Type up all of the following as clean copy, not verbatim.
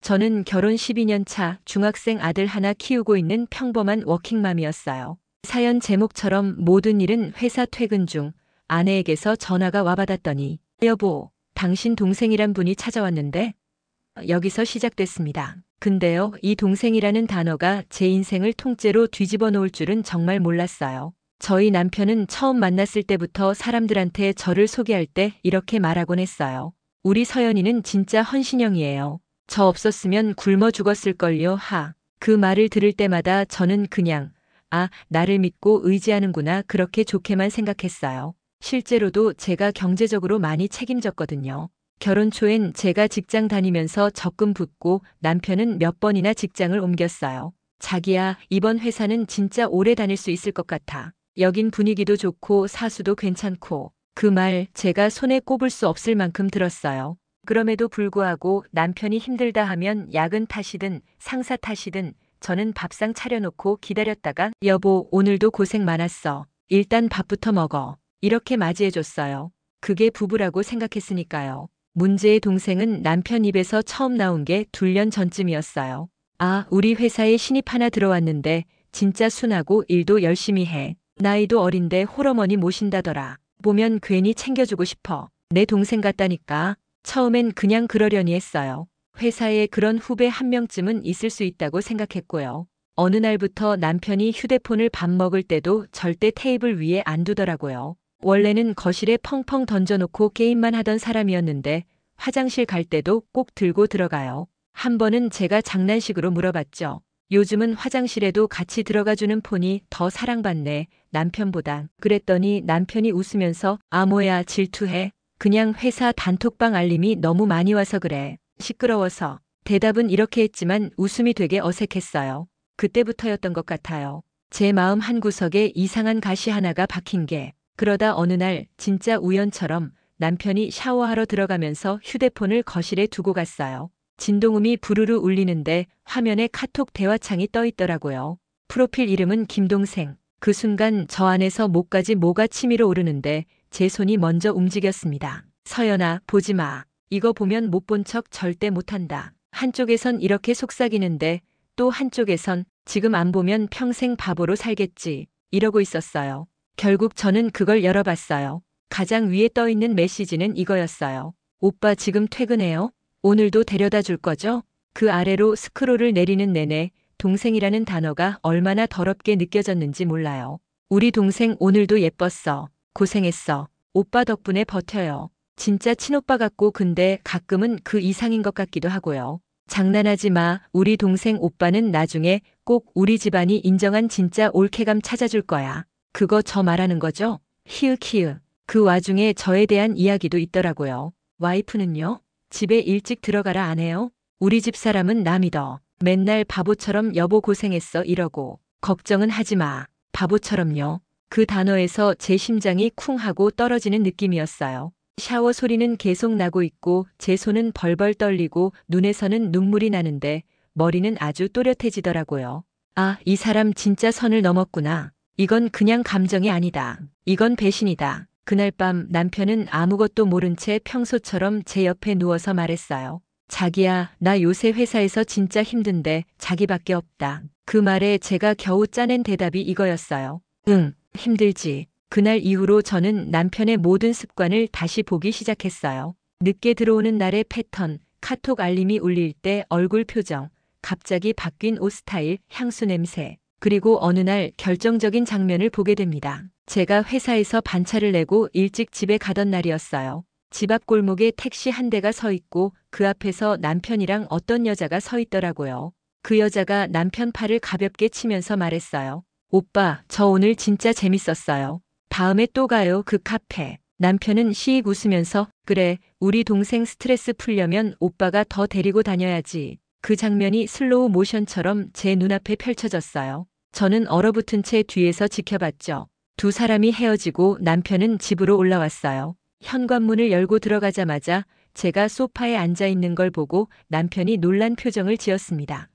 저는 결혼 12년 차 중학생 아들 하나 키우고 있는 평범한 워킹맘이었어요. 사연 제목처럼 모든 일은 회사 퇴근 중 아내에게서 전화가 와받았더니 여보, 당신 동생이란 분이 찾아왔는데 여기서 시작됐습니다. 근데요, 이 동생이라는 단어가 제 인생을 통째로 뒤집어 놓을 줄은 정말 몰랐어요. 저희 남편은 처음 만났을 때부터 사람들한테 저를 소개할 때 이렇게 말하곤 했어요. 우리 서연이는 진짜 헌신형이에요. 저 없었으면 굶어 죽었을걸요. 그 말을 들을 때마다 저는 그냥 나를 믿고 의지하는구나 그렇게 좋게만 생각했어요. 실제로도 제가 경제적으로 많이 책임졌거든요. 결혼 초엔 제가 직장 다니면서 적금 붓고 남편은 몇 번이나 직장을 옮겼어요. 자기야, 이번 회사는 진짜 오래 다닐 수 있을 것 같아. 여긴 분위기도 좋고 사수도 괜찮고. 그 말 제가 손에 꼽을 수 없을 만큼 들었어요. 그럼에도 불구하고 남편이 힘들다 하면 야근 탓이든 상사 탓이든 저는 밥상 차려놓고 기다렸다가 여보, 오늘도 고생 많았어. 일단 밥부터 먹어. 이렇게 맞이해줬어요. 그게 부부라고 생각했으니까요. 문제의 동생은 남편 입에서 처음 나온 게 2년 전쯤이었어요. 우리 회사에 신입 하나 들어왔는데 진짜 순하고 일도 열심히 해. 나이도 어린데 홀어머니 모신다더라. 보면 괜히 챙겨주고 싶어. 내 동생 같다니까. 처음엔 그냥 그러려니 했어요. 회사에 그런 후배 한 명쯤은 있을 수 있다고 생각했고요. 어느 날부터 남편이 휴대폰을 밥 먹을 때도 절대 테이블 위에 안 두더라고요. 원래는 거실에 펑펑 던져놓고 게임만 하던 사람이었는데 화장실 갈 때도 꼭 들고 들어가요. 한 번은 제가 장난식으로 물어봤죠. 요즘은 화장실에도 같이 들어가주는 폰이 더 사랑받네, 남편보다. 그랬더니 남편이 웃으면서 뭐야 질투해. 그냥 회사 단톡방 알림이 너무 많이 와서 그래. 시끄러워서. 대답은 이렇게 했지만 웃음이 되게 어색했어요. 그때부터였던 것 같아요. 제 마음 한구석에 이상한 가시 하나가 박힌 게. 그러다 어느 날 진짜 우연처럼 남편이 샤워하러 들어가면서 휴대폰을 거실에 두고 갔어요. 진동음이 부르르 울리는데 화면에 카톡 대화창이 떠 있더라고요. 프로필 이름은 김동생. 그 순간 저 안에서 목까지 뭐가 치밀어 오르는데 제 손이 먼저 움직였습니다. 서연아, 보지 마. 이거 보면 못 본 척 절대 못한다. 한쪽에선 이렇게 속삭이는데 또 한쪽에선 지금 안 보면 평생 바보로 살겠지. 이러고 있었어요. 결국 저는 그걸 열어봤어요. 가장 위에 떠 있는 메시지는 이거였어요. 오빠 지금 퇴근해요? 오늘도 데려다 줄 거죠? 그 아래로 스크롤을 내리는 내내 동생이라는 단어가 얼마나 더럽게 느껴졌는지 몰라요. 우리 동생 오늘도 예뻤어. 고생했어. 오빠 덕분에 버텨요. 진짜 친오빠 같고 근데 가끔은 그 이상인 것 같기도 하고요. 장난하지 마. 우리 동생 오빠는 나중에 꼭 우리 집안이 인정한 진짜 올케감 찾아줄 거야. 그거 저 말하는 거죠? 히읗히읗. 그 와중에 저에 대한 이야기도 있더라고요. 와이프는요? 집에 일찍 들어가라 안 해요? 우리 집 사람은 나 믿어. 맨날 바보처럼 여보 고생했어 이러고. 걱정은 하지 마. 바보처럼요. 그 단어에서 제 심장이 쿵 하고 떨어지는 느낌이었어요. 샤워 소리는 계속 나고 있고 제 손은 벌벌 떨리고 눈에서는 눈물이 나는데 머리는 아주 또렷해지더라고요. 이 사람 진짜 선을 넘었구나. 이건 그냥 감정이 아니다. 이건 배신이다. 그날 밤 남편은 아무것도 모른 채 평소처럼 제 옆에 누워서 말했어요. 자기야, 나 요새 회사에서 진짜 힘든데 자기밖에 없다. 그 말에 제가 겨우 짜낸 대답이 이거였어요. 응, 힘들지. 그날 이후로 저는 남편의 모든 습관을 다시 보기 시작했어요. 늦게 들어오는 날의 패턴, 카톡 알림이 울릴 때 얼굴 표정, 갑자기 바뀐 옷 스타일, 향수 냄새. 그리고 어느 날 결정적인 장면을 보게 됩니다. 제가 회사에서 반차를 내고 일찍 집에 가던 날이었어요. 집 앞 골목에 택시 한 대가 서 있고 그 앞에서 남편이랑 어떤 여자가 서 있더라고요. 그 여자가 남편 팔을 가볍게 치면서 말했어요. 오빠, 저 오늘 진짜 재밌었어요. 다음에 또 가요, 그 카페. 남편은 시익 웃으면서 그래, 우리 동생 스트레스 풀려면 오빠가 더 데리고 다녀야지. 그 장면이 슬로우 모션처럼 제 눈앞에 펼쳐졌어요. 저는 얼어붙은 채 뒤에서 지켜봤죠. 두 사람이 헤어지고 남편은 집으로 올라왔어요. 현관문을 열고 들어가자마자 제가 소파에 앉아 있는 걸 보고 남편이 놀란 표정을 지었습니다.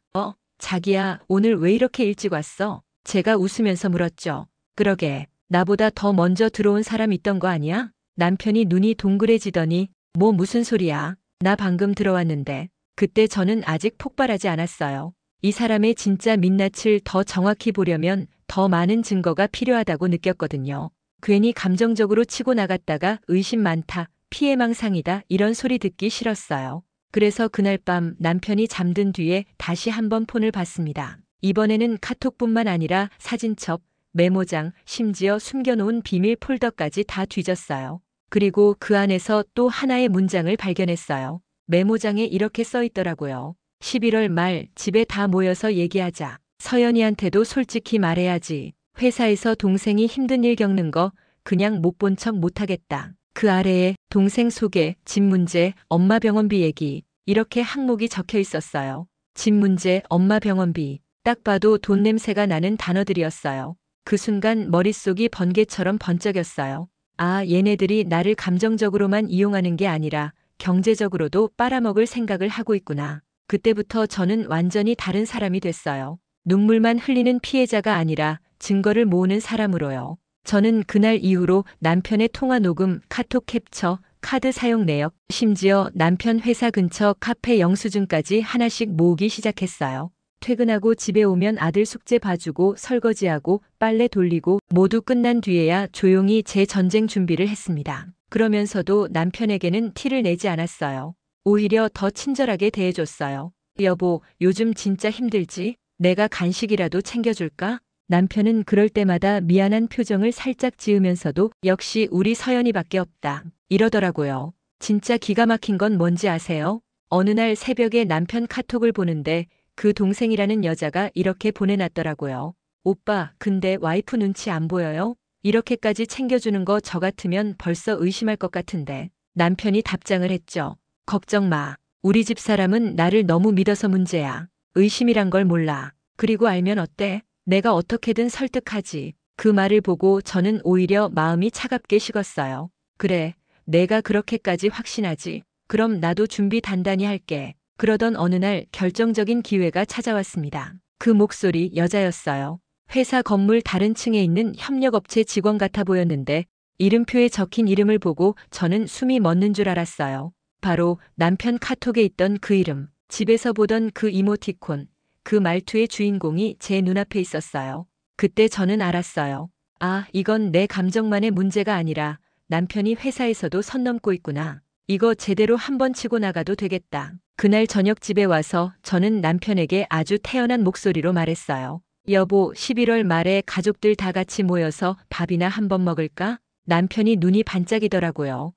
자기야, 오늘 왜 이렇게 일찍 왔어? 제가 웃으면서 물었죠. 그러게, 나보다 더 먼저 들어온 사람 있던 거 아니야? 남편이 눈이 동그래지더니 무슨 소리야? 나 방금 들어왔는데. 그때 저는 아직 폭발하지 않았어요. 이 사람의 진짜 민낯을 더 정확히 보려면 더 많은 증거가 필요하다고 느꼈거든요. 괜히 감정적으로 치고 나갔다가 의심 많다, 피해망상이다 이런 소리 듣기 싫었어요. 그래서 그날 밤 남편이 잠든 뒤에 다시 한번 폰을 봤습니다. 이번에는 카톡뿐만 아니라 사진첩, 메모장, 심지어 숨겨놓은 비밀 폴더까지 다 뒤졌어요. 그리고 그 안에서 또 하나의 문장을 발견했어요. 메모장에 이렇게 써 있더라고요. 11월 말 집에 다 모여서 얘기하자. 서연이한테도 솔직히 말해야지. 회사에서 동생이 힘든 일 겪는 거 그냥 못 본 척 못하겠다. 그 아래에 동생 소개, 집 문제, 엄마 병원비 얘기 이렇게 항목이 적혀 있었어요. 집 문제, 엄마 병원비. 딱 봐도 돈 냄새가 나는 단어들이었어요. 그 순간 머릿속이 번개처럼 번쩍였어요. 아, 얘네들이 나를 감정적으로만 이용하는 게 아니라 경제적으로도 빨아먹을 생각을 하고 있구나. 그때부터 저는 완전히 다른 사람이 됐어요. 눈물만 흘리는 피해자가 아니라 증거를 모으는 사람으로요. 저는 그날 이후로 남편의 통화 녹음, 카톡 캡처, 카드 사용 내역, 심지어 남편 회사 근처 카페 영수증까지 하나씩 모으기 시작했어요. 퇴근하고 집에 오면 아들 숙제 봐주고 설거지하고 빨래 돌리고 모두 끝난 뒤에야 조용히 제 전쟁 준비를 했습니다. 그러면서도 남편에게는 티를 내지 않았어요. 오히려 더 친절하게 대해줬어요. 여보, 요즘 진짜 힘들지? 내가 간식이라도 챙겨줄까? 남편은 그럴 때마다 미안한 표정을 살짝 지으면서도 역시 우리 서연이밖에 없다. 이러더라고요. 진짜 기가 막힌 건 뭔지 아세요? 어느 날 새벽에 남편 카톡을 보는데 그 동생이라는 여자가 이렇게 보내놨더라고요. 오빠, 근데 와이프 눈치 안 보여요? 이렇게까지 챙겨주는 거 저 같으면 벌써 의심할 것 같은데. 남편이 답장을 했죠. 걱정 마. 우리 집 사람은 나를 너무 믿어서 문제야. 의심이란 걸 몰라. 그리고 알면 어때? 내가 어떻게든 설득하지. 그 말을 보고 저는 오히려 마음이 차갑게 식었어요. 그래, 내가 그렇게까지 확신하지. 그럼 나도 준비 단단히 할게. 그러던 어느 날 결정적인 기회가 찾아왔습니다. 그 목소리 여자였어요. 회사 건물 다른 층에 있는 협력업체 직원 같아 보였는데 이름표에 적힌 이름을 보고 저는 숨이 멎는 줄 알았어요. 바로 남편 카톡에 있던 그 이름, 집에서 보던 그 이모티콘, 그 말투의 주인공이 제 눈앞에 있었어요. 그때 저는 알았어요. 아, 이건 내 감정만의 문제가 아니라 남편이 회사에서도 선 넘고 있구나. 이거 제대로 한번 치고 나가도 되겠다. 그날 저녁 집에 와서 저는 남편에게 아주 태연한 목소리로 말했어요. 여보, 11월 말에 가족들 다 같이 모여서 밥이나 한번 먹을까? 남편이 눈이 반짝이더라고요.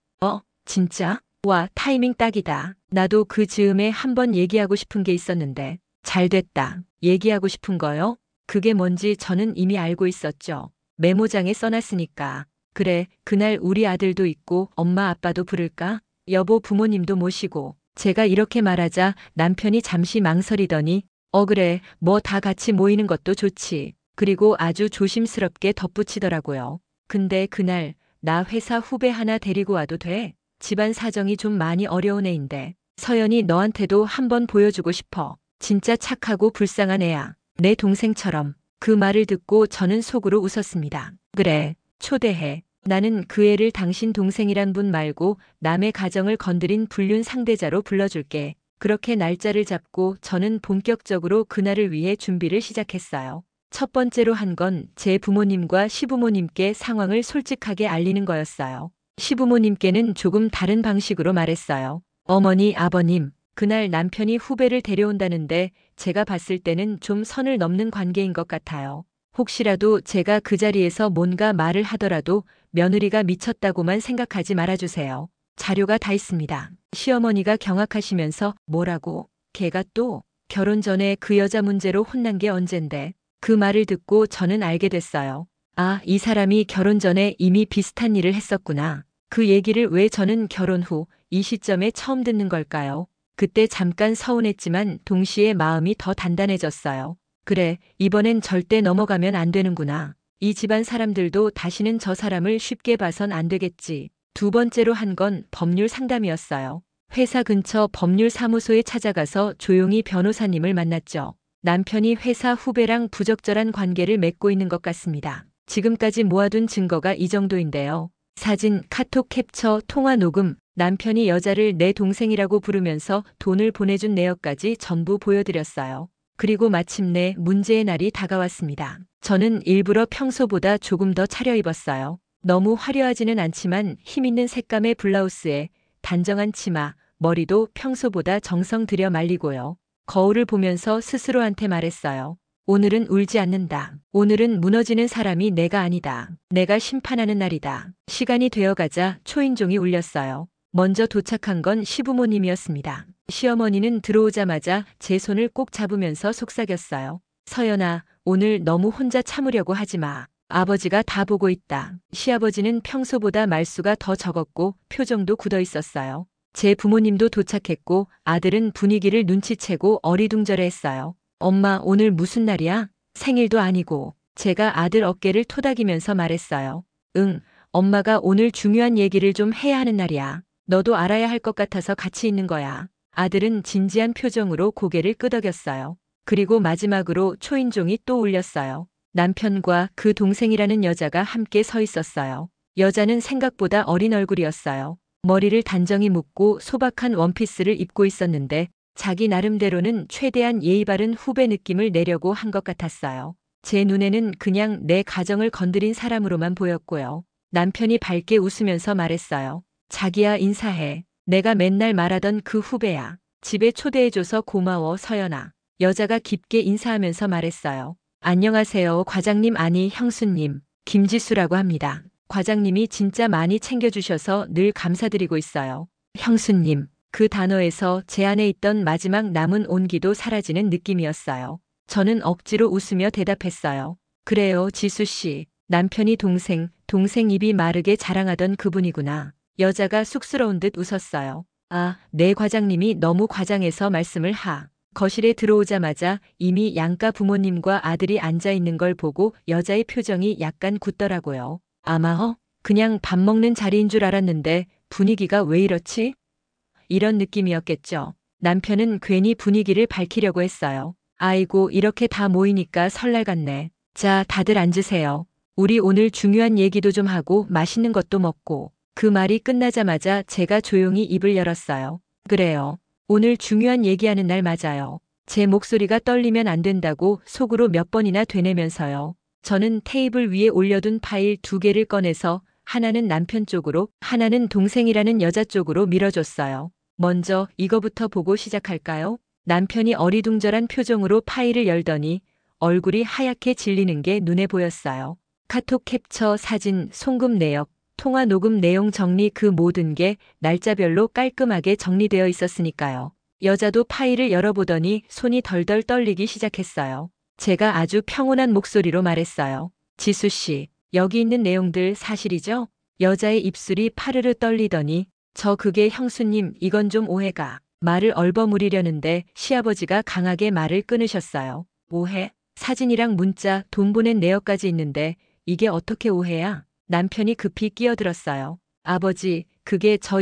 진짜? 와, 타이밍 딱이다. 나도 그 즈음에 한번 얘기하고 싶은 게 있었는데. 잘 됐다. 얘기하고 싶은 거요? 그게 뭔지 저는 이미 알고 있었죠. 메모장에 써놨으니까. 그래, 그날 우리 아들도 있고 엄마 아빠도 부를까? 여보 부모님도 모시고. 제가 이렇게 말하자 남편이 잠시 망설이더니 그래, 뭐 다 같이 모이는 것도 좋지. 그리고 아주 조심스럽게 덧붙이더라고요. 근데 그날 나 회사 후배 하나 데리고 와도 돼? 집안 사정이 좀 많이 어려운 애인데 서연이 너한테도 한번 보여주고 싶어. 진짜 착하고 불쌍한 애야. 내 동생처럼. 그 말을 듣고 저는 속으로 웃었습니다. 그래, 초대해. 나는 그 애를 당신 동생이란 분 말고 남의 가정을 건드린 불륜 상대자로 불러줄게. 그렇게 날짜를 잡고 저는 본격적으로 그날을 위해 준비를 시작했어요. 첫 번째로 한 건 제 부모님과 시부모님께 상황을 솔직하게 알리는 거였어요. 시부모님께는 조금 다른 방식으로 말했어요. 어머니, 아버님, 그날 남편이 후배를 데려온다는데 제가 봤을 때는 좀 선을 넘는 관계인 것 같아요. 혹시라도 제가 그 자리에서 뭔가 말을 하더라도 며느리가 미쳤다고만 생각하지 말아주세요. 자료가 다 있습니다. 시어머니가 경악하시면서 뭐라고? 걔가 또 결혼 전에 그 여자 문제로 혼난 게 언젠데. 그 말을 듣고 저는 알게 됐어요. 아, 이 사람이 결혼 전에 이미 비슷한 일을 했었구나. 그 얘기를 왜 저는 결혼 후 이 시점에 처음 듣는 걸까요? 그때 잠깐 서운했지만 동시에 마음이 더 단단해졌어요. 그래, 이번엔 절대 넘어가면 안 되는구나. 이 집안 사람들도 다시는 저 사람을 쉽게 봐선 안 되겠지. 두 번째로 한 건 법률 상담이었어요. 회사 근처 법률사무소에 찾아가서 조용히 변호사님을 만났죠. 남편이 회사 후배랑 부적절한 관계를 맺고 있는 것 같습니다. 지금까지 모아둔 증거가 이 정도인데요. 사진, 카톡 캡처, 통화 녹음, 남편이 여자를 내 동생이라고 부르면서 돈을 보내준 내역까지 전부 보여드렸어요. 그리고 마침내 문제의 날이 다가왔습니다. 저는 일부러 평소보다 조금 더 차려입었어요. 너무 화려하지는 않지만 힘있는 색감의 블라우스에 단정한 치마, 머리도 평소보다 정성 들여 말리고요. 거울을 보면서 스스로한테 말했어요. 오늘은 울지 않는다. 오늘은 무너지는 사람이 내가 아니다. 내가 심판하는 날이다. 시간이 되어가자 초인종이 울렸어요. 먼저 도착한 건 시부모님이었습니다. 시어머니는 들어오자마자 제 손을 꼭 잡으면서 속삭였어요. 서연아, 오늘 너무 혼자 참으려고 하지 마. 아버지가 다 보고 있다. 시아버지는 평소보다 말수가 더 적었고 표정도 굳어 있었어요. 제 부모님도 도착했고 아들은 분위기를 눈치채고 어리둥절해했어요. 엄마, 오늘 무슨 날이야? 생일도 아니고. 제가 아들 어깨를 토닥이면서 말했어요. 응, 엄마가 오늘 중요한 얘기를 좀 해야 하는 날이야. 너도 알아야 할 것 같아서 같이 있는 거야. 아들은 진지한 표정으로 고개를 끄덕였어요. 그리고 마지막으로 초인종이 또 울렸어요. 남편과 그 동생이라는 여자가 함께 서 있었어요. 여자는 생각보다 어린 얼굴이었어요. 머리를 단정히 묶고 소박한 원피스를 입고 있었는데 자기 나름대로는 최대한 예의 바른 후배 느낌을 내려고 한 것 같았어요. 제 눈에는 그냥 내 가정을 건드린 사람으로만 보였고요. 남편이 밝게 웃으면서 말했어요. 자기야, 인사해. 내가 맨날 말하던 그 후배야. 집에 초대해줘서 고마워, 서연아. 여자가 깊게 인사하면서 말했어요. 안녕하세요, 과장님. 아니, 형수님. 김지수라고 합니다. 과장님이 진짜 많이 챙겨주셔서 늘 감사드리고 있어요. 형수님. 그 단어에서 제 안에 있던 마지막 남은 온기도 사라지는 느낌이었어요. 저는 억지로 웃으며 대답했어요. 그래요, 지수씨. 남편이 동생 입이 마르게 자랑하던 그분이구나. 여자가 쑥스러운 듯 웃었어요. 아, 네, 과장님이 너무 과장해서 말씀을 거실에 들어오자마자 이미 양가 부모님과 아들이 앉아 있는 걸 보고 여자의 표정이 약간 굳더라고요. 아마 그냥 밥 먹는 자리인 줄 알았는데 분위기가 왜 이렇지? 이런 느낌이었겠죠. 남편은 괜히 분위기를 밝히려고 했어요. 아이고, 이렇게 다 모이니까 설날 같네. 자, 다들 앉으세요. 우리 오늘 중요한 얘기도 좀 하고 맛있는 것도 먹고. 그 말이 끝나자마자 제가 조용히 입을 열었어요. 그래요. 오늘 중요한 얘기하는 날 맞아요. 제 목소리가 떨리면 안 된다고 속으로 몇 번이나 되뇌면서요. 저는 테이블 위에 올려둔 파일 2개를 꺼내서 하나는 남편 쪽으로, 하나는 동생이라는 여자 쪽으로 밀어줬어요. 먼저 이거부터 보고 시작할까요? 남편이 어리둥절한 표정으로 파일을 열더니 얼굴이 하얗게 질리는 게 눈에 보였어요. 카톡 캡처, 사진, 송금 내역, 통화 녹음 내용 정리, 그 모든 게 날짜별로 깔끔하게 정리되어 있었으니까요. 여자도 파일을 열어보더니 손이 덜덜 떨리기 시작했어요. 제가 아주 평온한 목소리로 말했어요. 지수씨, 여기 있는 내용들 사실이죠? 여자의 입술이 파르르 떨리더니 그게 형수님, 이건 좀 오해가. 말을 얼버무리려는데 시아버지가 강하게 말을 끊으셨어요. 오해? 사진이랑 문자, 돈 보낸 내역까지 있는데 이게 어떻게 오해야? 남편이 급히 끼어들었어요. 아버지,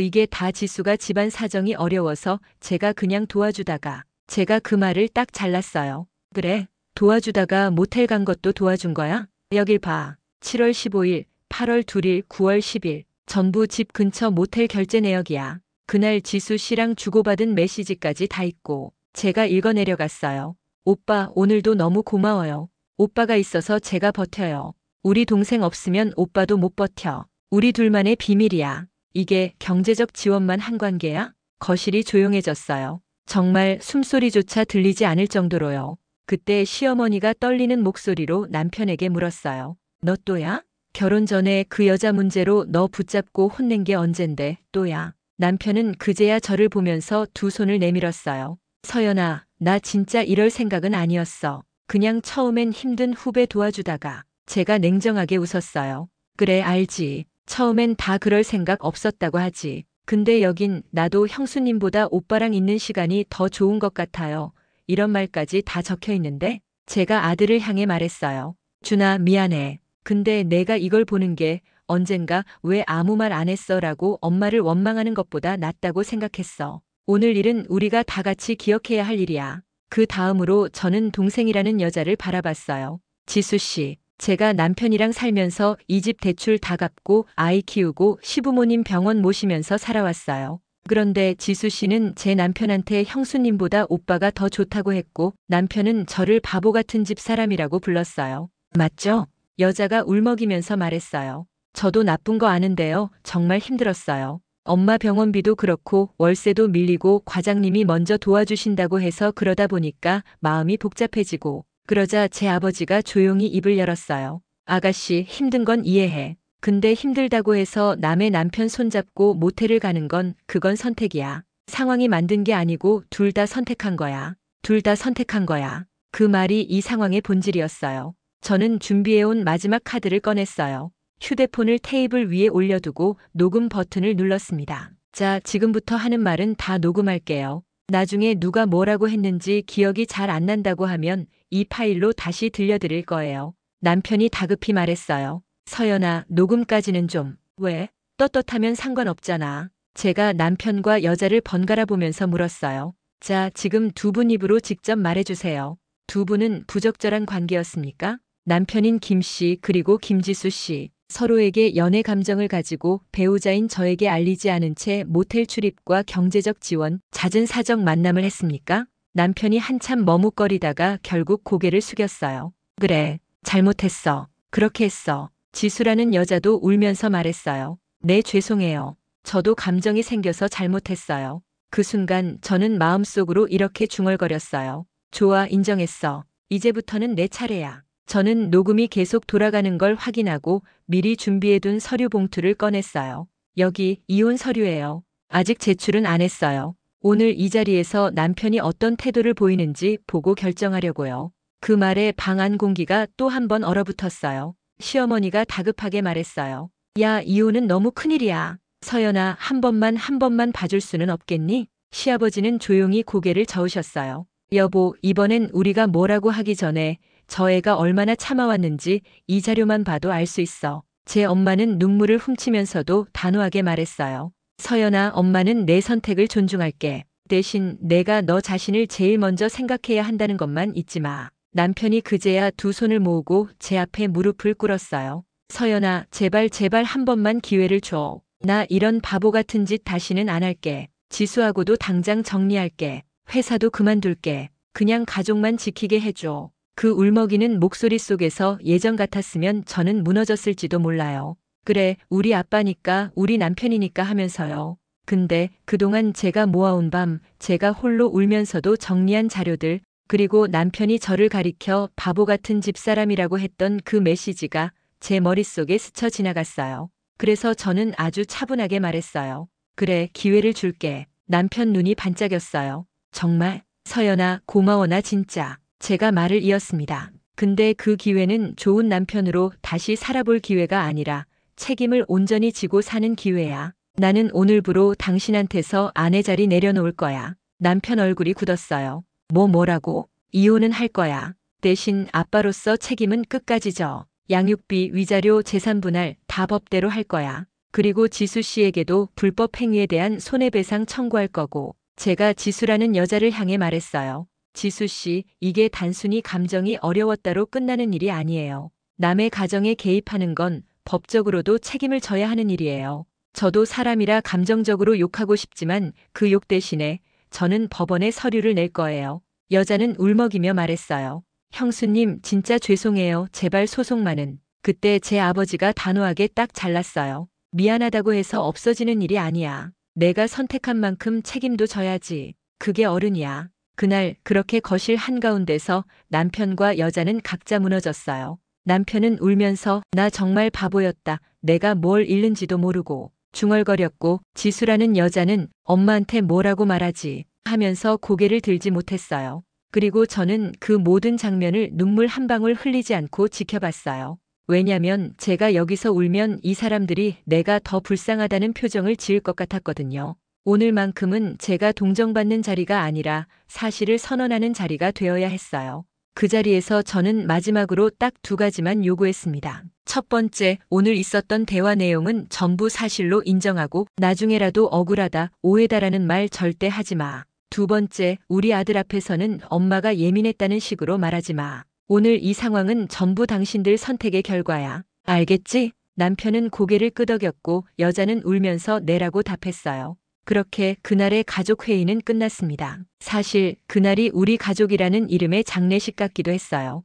이게 다 지수가 집안 사정이 어려워서 제가 그냥 도와주다가. 제가 그 말을 딱 잘랐어요. 그래, 도와주다가 모텔 간 것도 도와준 거야? 여길 봐. 7월 15일, 8월 2일, 9월 10일. 전부 집 근처 모텔 결제 내역이야. 그날 지수 씨랑 주고받은 메시지까지 다 있고. 제가 읽어내려갔어요. 오빠, 오늘도 너무 고마워요. 오빠가 있어서 제가 버텨요. 우리 동생 없으면 오빠도 못 버텨. 우리 둘만의 비밀이야. 이게 경제적 지원만 한 관계야? 거실이 조용해졌어요. 정말 숨소리조차 들리지 않을 정도로요. 그때 시어머니가 떨리는 목소리로 남편에게 물었어요. 너 또야? 결혼 전에 그 여자 문제로 너 붙잡고 혼낸 게 언젠데 또야? 남편은 그제야 저를 보면서 두 손을 내밀었어요. 서연아, 나 진짜 이럴 생각은 아니었어. 그냥 처음엔 힘든 후배 도와주다가. 제가 냉정하게 웃었어요. 그래, 알지. 처음엔 다 그럴 생각 없었다고 하지. 근데 여긴 나도 형수님보다 오빠랑 있는 시간이 더 좋은 것 같아요. 이런 말까지 다 적혀 있는데 제가 아들을 향해 말했어요. 준아, 미안해. 근데 내가 이걸 보는 게 언젠가 왜 아무 말 안 했어 라고 엄마를 원망하는 것보다 낫다고 생각했어. 오늘 일은 우리가 다 같이 기억해야 할 일이야. 그 다음으로 저는 동생이라는 여자를 바라봤어요. 지수 씨, 제가 남편이랑 살면서 이 집 대출 다 갚고 아이 키우고 시부모님 병원 모시면서 살아왔어요. 그런데 지수 씨는 제 남편한테 형수님보다 오빠가 더 좋다고 했고 남편은 저를 바보 같은 집 사람이라고 불렀어요. 맞죠? 여자가 울먹이면서 말했어요. 저도 나쁜 거 아는데요. 정말 힘들었어요. 엄마 병원비도 그렇고 월세도 밀리고 과장님이 먼저 도와주신다고 해서 그러다 보니까 마음이 복잡해지고 그러자 제 아버지가 조용히 입을 열었어요. 아가씨 힘든 건 이해해. 근데 힘들다고 해서 남의 남편 손잡고 모텔을 가는 건 그건 선택이야. 상황이 만든 게 아니고 둘 다 선택한 거야. 둘 다 선택한 거야. 그 말이 이 상황의 본질이었어요. 저는 준비해온 마지막 카드를 꺼냈어요. 휴대폰을 테이블 위에 올려두고 녹음 버튼을 눌렀습니다. 자, 지금부터 하는 말은 다 녹음할게요. 나중에 누가 뭐라고 했는지 기억이 잘 안 난다고 하면 이 파일로 다시 들려드릴 거예요. 남편이 다급히 말했어요. 서연아, 녹음까지는 좀. 왜? 떳떳하면 상관없잖아. 제가 남편과 여자를 번갈아 보면서 물었어요. 자, 지금 두 분 입으로 직접 말해주세요. 두 분은 부적절한 관계였습니까? 남편인 김 씨 그리고 김지수 씨. 서로에게 연애 감정을 가지고 배우자인 저에게 알리지 않은 채 모텔 출입과 경제적 지원, 잦은 사적 만남을 했습니까? 남편이 한참 머뭇거리다가 결국 고개를 숙였어요. 그래, 잘못했어. 그렇게 했어. 지수라는 여자도 울면서 말했어요. 네, 죄송해요. 저도 감정이 생겨서 잘못했어요. 그 순간 저는 마음속으로 이렇게 중얼거렸어요. 좋아, 인정했어. 이제부터는 내 차례야. 저는 녹음이 계속 돌아가는 걸 확인하고 미리 준비해둔 서류 봉투를 꺼냈어요. 여기 이혼 서류예요. 아직 제출은 안 했어요. 오늘 이 자리에서 남편이 어떤 태도를 보이는지 보고 결정하려고요. 그 말에 방 안 공기가 또 한 번 얼어붙었어요. 시어머니가 다급하게 말했어요. 야, 이혼은 너무 큰일이야. 서연아, 한 번만 봐줄 수는 없겠니? 시아버지는 조용히 고개를 저으셨어요. 여보, 이번엔 우리가 뭐라고 하기 전에 저 애가 얼마나 참아왔는지 이 자료만 봐도 알 수 있어. 제 엄마는 눈물을 훔치면서도 단호하게 말했어요. 서연아, 엄마는 내 선택을 존중할게. 대신 내가 너 자신을 제일 먼저 생각해야 한다는 것만 잊지 마. 남편이 그제야 두 손을 모으고 제 앞에 무릎을 꿇었어요. 서연아, 제발 한 번만 기회를 줘. 나 이런 바보 같은 짓 다시는 안 할게. 지수하고도 당장 정리할게. 회사도 그만둘게. 그냥 가족만 지키게 해줘. 그 울먹이는 목소리 속에서 예전 같았으면 저는 무너졌을지도 몰라요. 그래, 우리 아빠니까, 우리 남편이니까 하면서요. 근데 그동안 제가 모아온 밤, 제가 홀로 울면서도 정리한 자료들, 그리고 남편이 저를 가리켜 바보 같은 집사람이라고 했던 그 메시지가 제 머릿속에 스쳐 지나갔어요. 그래서 저는 아주 차분하게 말했어요. 그래, 기회를 줄게. 남편 눈이 반짝였어요. 정말? 서연아, 고마워. 나 진짜. 제가 말을 이었습니다. 근데 그 기회는 좋은 남편으로 다시 살아볼 기회가 아니라 책임을 온전히 지고 사는 기회야. 나는 오늘부로 당신한테서 아내 자리 내려놓을 거야. 남편 얼굴이 굳었어요. 뭐라고? 이혼은 할 거야. 대신 아빠로서 책임은 끝까지 져. 양육비, 위자료, 재산 분할 다 법대로 할 거야. 그리고 지수 씨에게도 불법 행위에 대한 손해배상 청구할 거고. 제가 지수라는 여자를 향해 말했어요. 지수 씨, 이게 단순히 감정이 어려웠다로 끝나는 일이 아니에요. 남의 가정에 개입하는 건 법적으로도 책임을 져야 하는 일이에요. 저도 사람이라 감정적으로 욕하고 싶지만 그 욕 대신에 저는 법원에 서류를 낼 거예요. 여자는 울먹이며 말했어요. 형수님, 진짜 죄송해요. 제발 소송만은. 그때 제 아버지가 단호하게 딱 잘랐어요. 미안하다고 해서 없어지는 일이 아니야. 내가 선택한 만큼 책임도 져야지. 그게 어른이야. 그날 그렇게 거실 한가운데서 남편과 여자는 각자 무너졌어요. 남편은 울면서 나 정말 바보였다. 내가 뭘 잃는지도 모르고 중얼거렸고 지수라는 여자는 엄마한테 뭐라고 말하지 하면서 고개를 들지 못했어요. 그리고 저는 그 모든 장면을 눈물 한 방울 흘리지 않고 지켜봤어요. 왜냐면 제가 여기서 울면 이 사람들이 내가 더 불쌍하다는 표정을 지을 것 같았거든요. 오늘만큼은 제가 동정받는 자리가 아니라 사실을 선언하는 자리가 되어야 했어요. 그 자리에서 저는 마지막으로 딱 두 가지만 요구했습니다. 첫 번째, 오늘 있었던 대화 내용은 전부 사실로 인정하고 나중에라도 억울하다, 오해다라는 말 절대 하지 마. 두 번째, 우리 아들 앞에서는 엄마가 예민했다는 식으로 말하지 마. 오늘 이 상황은 전부 당신들 선택의 결과야. 알겠지? 남편은 고개를 끄덕였고 여자는 울면서 내라고 답했어요. 그렇게 그날의 가족 회의는 끝났습니다. 사실 그날이 우리 가족이라는 이름의 장례식 같기도 했어요.